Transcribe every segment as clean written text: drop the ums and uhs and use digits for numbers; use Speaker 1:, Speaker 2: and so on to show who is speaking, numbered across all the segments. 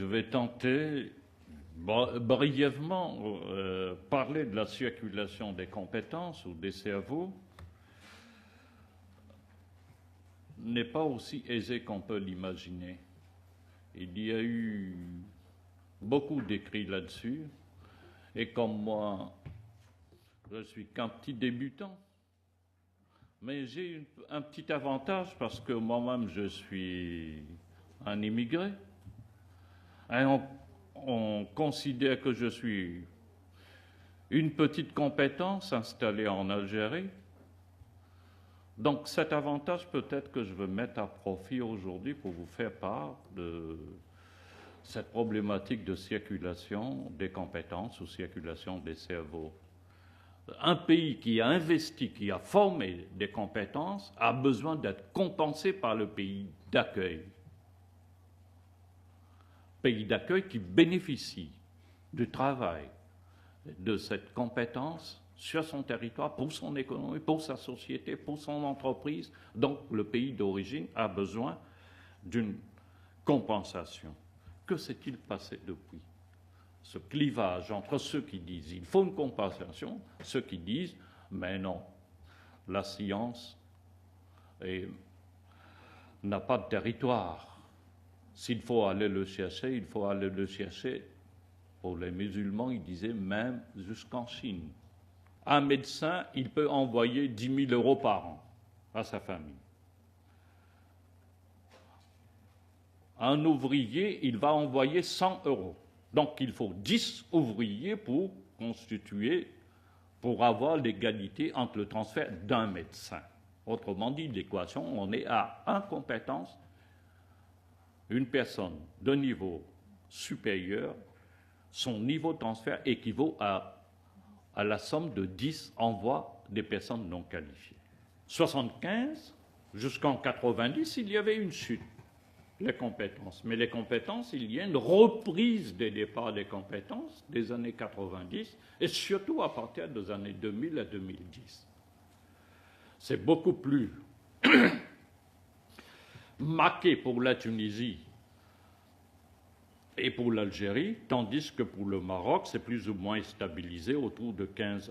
Speaker 1: Je vais tenter brièvement parler de la circulation des compétences ou des cerveaux. N'est pas aussi aisé qu'on peut l'imaginer. Il y a eu beaucoup d'écrits là-dessus, et comme moi, je suis qu'un petit débutant, mais j'ai un petit avantage parce que moi-même je suis un immigré. Et on considère que je suis une petite compétence installée en Algérie. Donc cet avantage peut-être que je veux mettre à profit aujourd'hui pour vous faire part de cette problématique de circulation des compétences ou circulation des cerveaux. Un pays qui a investi, qui a formé des compétences, a besoin d'être compensé par le pays d'accueil. Pays d'accueil qui bénéficie du travail de cette compétence sur son territoire, pour son économie, pour sa société, pour son entreprise. Donc le pays d'origine a besoin d'une compensation. Que s'est-il passé depuis? Ce clivage entre ceux qui disent il faut une compensation, ceux qui disent mais non, la science n'a pas de territoire. S'il faut aller le chercher, il faut aller le chercher. Pour les musulmans, ils disaient même jusqu'en Chine. Un médecin, il peut envoyer 10 000 € par an à sa famille. Un ouvrier, il va envoyer 100 €. Donc il faut 10 ouvriers pour constituer, pour avoir l'égalité entre le transfert d'un médecin. Autrement dit, l'équation, on est à incompétence. Une personne de niveau supérieur, son niveau de transfert équivaut à la somme de 10 envois des personnes non qualifiées. 75 jusqu'en 90, il y avait une chute, les compétences. Mais les compétences, il y a une reprise des départs des compétences des années 90 et surtout à partir des années 2000 à 2010. C'est beaucoup plus marqué pour la Tunisie et pour l'Algérie, tandis que pour le Maroc, c'est plus ou moins stabilisé autour de 15%.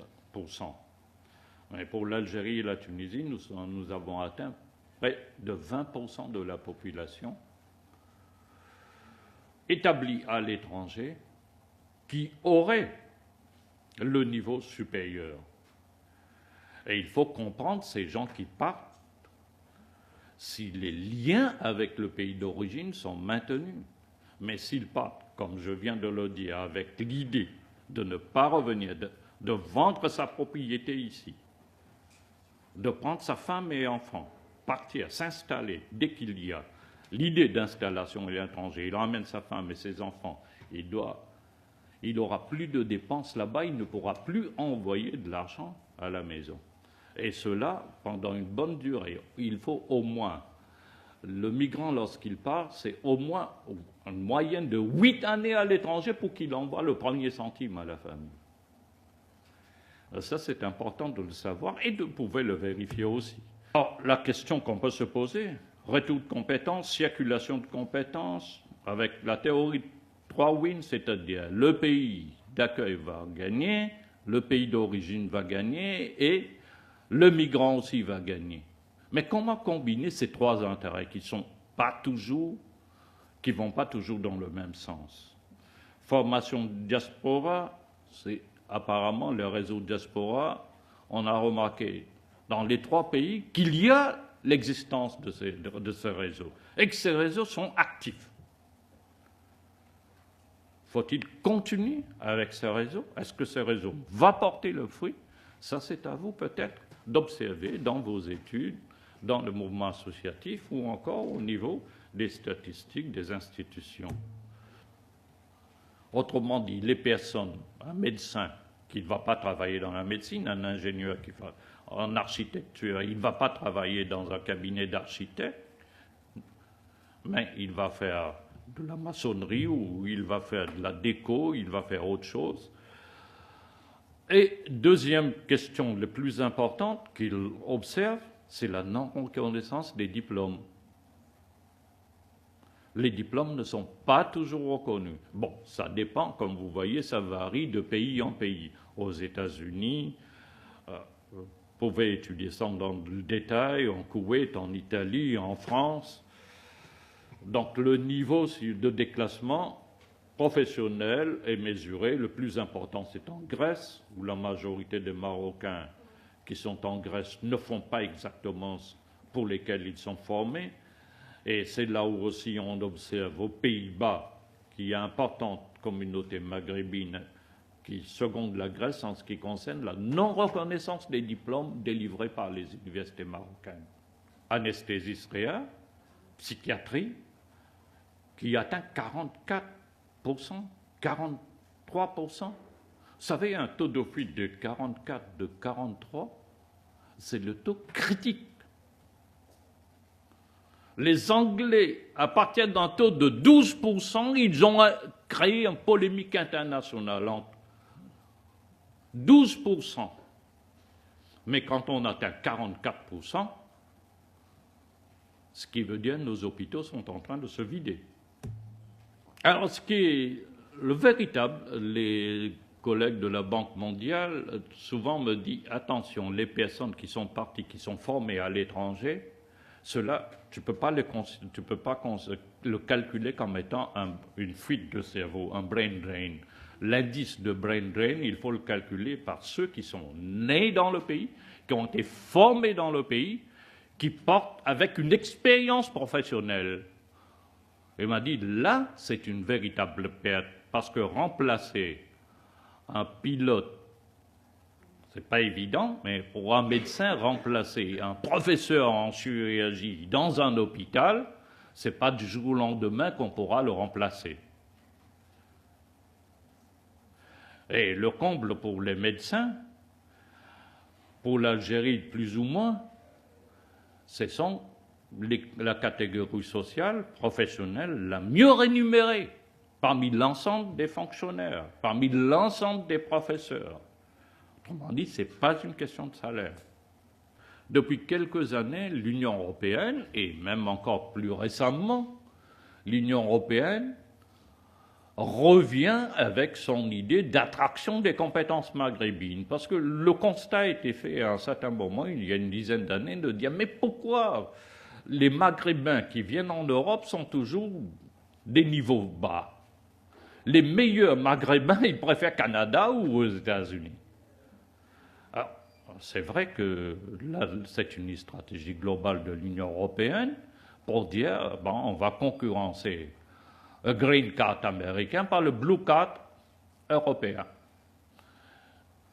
Speaker 1: Mais pour l'Algérie et la Tunisie, nous avons atteint près de 20% de la population établie à l'étranger qui aurait le niveau supérieur. Et il faut comprendre ces gens qui partent, si les liens avec le pays d'origine sont maintenus. Mais s'ils partent, comme je viens de le dire, avec l'idée de ne pas revenir, de vendre sa propriété ici, de prendre sa femme et enfants, partir, s'installer dès qu'il y a l'idée d'installation à l'étranger, il ramène sa femme et ses enfants, il n'aura plus de dépenses là-bas, il ne pourra plus envoyer de l'argent à la maison. Et cela pendant une bonne durée. Il faut au moins, le migrant lorsqu'il part, c'est au moins une moyenne de 8 années à l'étranger pour qu'il envoie le premier centime à la famille. Ça, c'est important de le savoir et de pouvoir le vérifier aussi. Alors, la question qu'on peut se poser, retour de compétences, circulation de compétences, avec la théorie de 3 wins, c'est-à-dire le pays d'accueil va gagner, le pays d'origine va gagner et le migrant aussi va gagner. Mais comment combiner ces 3 intérêts qui vont pas toujours dans le même sens? Formation de diaspora, c'est apparemment le réseau diaspora. On a remarqué dans les 3 pays qu'il y a l'existence de ce réseau et que ces réseaux sont actifs. Faut-il continuer avec ce réseau? Est-ce que ce réseau va porter le fruit? Ça, c'est à vous peut-être d'observer dans vos études, dans le mouvement associatif ou encore au niveau des statistiques des institutions. Autrement dit, les personnes, un médecin qui ne va pas travailler dans la médecine, un ingénieur qui va en architecture, il ne va pas travailler dans un cabinet d'architecte, mais il va faire de la maçonnerie ou il va faire de la déco, il va faire autre chose. Et deuxième question la plus importante qu'il observe, c'est la non-reconnaissance des diplômes. les diplômes ne sont pas toujours reconnus. Bon, ça dépend, comme vous voyez, ça varie de pays en pays. Aux États-Unis, vous pouvez étudier ça dans le détail, en Koweït, en Italie, en France. Donc le niveau de déclassement professionnel est mesuré. Le plus important, c'est en Grèce, où la majorité des Marocains qui sont en Grèce ne font pas exactement pour lesquels ils sont formés. Et c'est là où aussi on observe aux Pays-Bas qu'il y a une importante communauté maghrébine qui seconde la Grèce en ce qui concerne la non-reconnaissance des diplômes délivrés par les universités marocaines. Anesthésiste-réa, psychiatrie, qui atteint 44%, 43%. Vous savez, un taux de fuite de 44, de 43, c'est le taux critique. Les Anglais, à partir d'un taux de 12%, ils ont créé une polémique internationale entre 12%. Mais quand on atteint 44%, ce qui veut dire que nos hôpitaux sont en train de se vider. Alors, ce qui est le véritable, les collègues de la Banque mondiale souvent me disent attention, les personnes qui sont parties, qui sont formées à l'étranger, cela, tu ne peux pas le calculer comme étant une fuite de cerveau, un brain drain. L'indice de brain drain, il faut le calculer par ceux qui sont nés dans le pays, qui ont été formés dans le pays, qui portent avec une expérience professionnelle. Il m'a dit, là, c'est une véritable perte, parce que remplacer un pilote, c'est pas évident, mais pour un médecin, remplacer un professeur en chirurgie dans un hôpital, c'est pas du jour au lendemain qu'on pourra le remplacer. Et le comble pour les médecins, pour l'Algérie plus ou moins, ce sont la catégorie sociale, professionnelle, la mieux rémunérée parmi l'ensemble des fonctionnaires, parmi l'ensemble des professeurs. Autrement dit, ce n'est pas une question de salaire. Depuis quelques années, l'Union européenne, et même encore plus récemment, l'Union européenne revient avec son idée d'attraction des compétences maghrébines. Parce que le constat a été fait à un certain moment, il y a une dizaine d'années, de dire « mais pourquoi les Maghrébins qui viennent en Europe sont toujours des niveaux bas? Les meilleurs Maghrébins, ils préfèrent Canada ou aux États-Unis ?» C'est vrai que là, c'est une stratégie globale de l'Union européenne pour dire bon, on va concurrencer le green card américain par le blue card européen.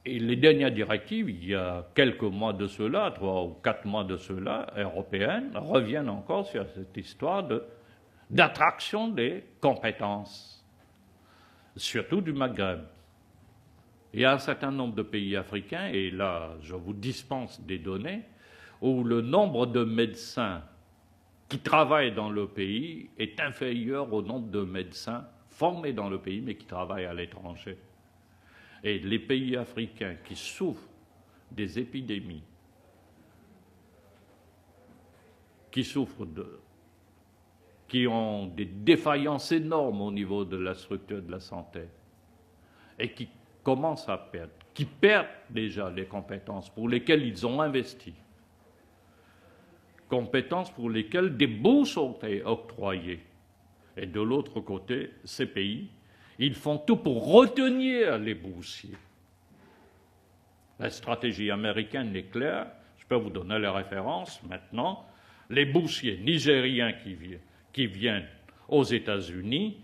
Speaker 1: Et les dernières directives, il y a quelques mois de cela, 3 ou 4 mois de cela, européennes, reviennent encore sur cette histoire d'attraction des compétences, surtout du Maghreb. Il y a un certain nombre de pays africains, et là, je vous dispense des données, où le nombre de médecins qui travaillent dans le pays est inférieur au nombre de médecins formés dans le pays, mais qui travaillent à l'étranger. Et les pays africains qui souffrent des épidémies, qui ont des défaillances énormes au niveau de la structure de la santé, et qui commencent à perdre, qui perdent déjà les compétences pour lesquelles ils ont investi, compétences pour lesquelles des bourses ont été octroyées. Et de l'autre côté, ces pays, ils font tout pour retenir les boursiers. La stratégie américaine est claire, je peux vous donner les références maintenant. Les boursiers nigériens qui viennent aux États-Unis,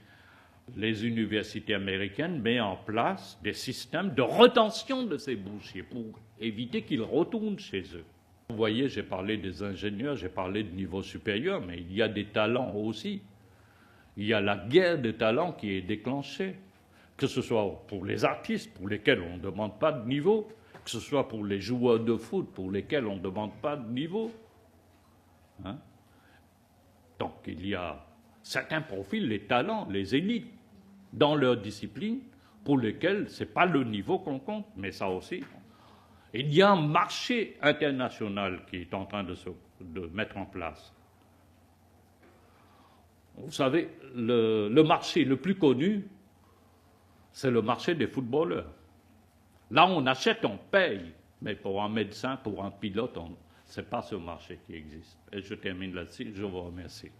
Speaker 1: les universités américaines mettent en place des systèmes de rétention de ces boursiers pour éviter qu'ils retournent chez eux. Vous voyez, j'ai parlé des ingénieurs, j'ai parlé de niveau supérieur, mais il y a des talents aussi. Il y a la guerre des talents qui est déclenchée, que ce soit pour les artistes, pour lesquels on ne demande pas de niveau, que ce soit pour les joueurs de foot, pour lesquels on ne demande pas de niveau. Hein? Donc il y a certains profils, les talents, les élites, dans leur discipline, pour lesquels ce n'est pas le niveau qu'on compte, mais ça aussi. Il y a un marché international qui est en train de mettre en place. Vous savez, le marché le plus connu, c'est le marché des footballeurs. Là, on achète, on paye. Mais pour un médecin, pour un pilote, ce n'est pas ce marché qui existe. Et je termine là-dessus. Je vous remercie.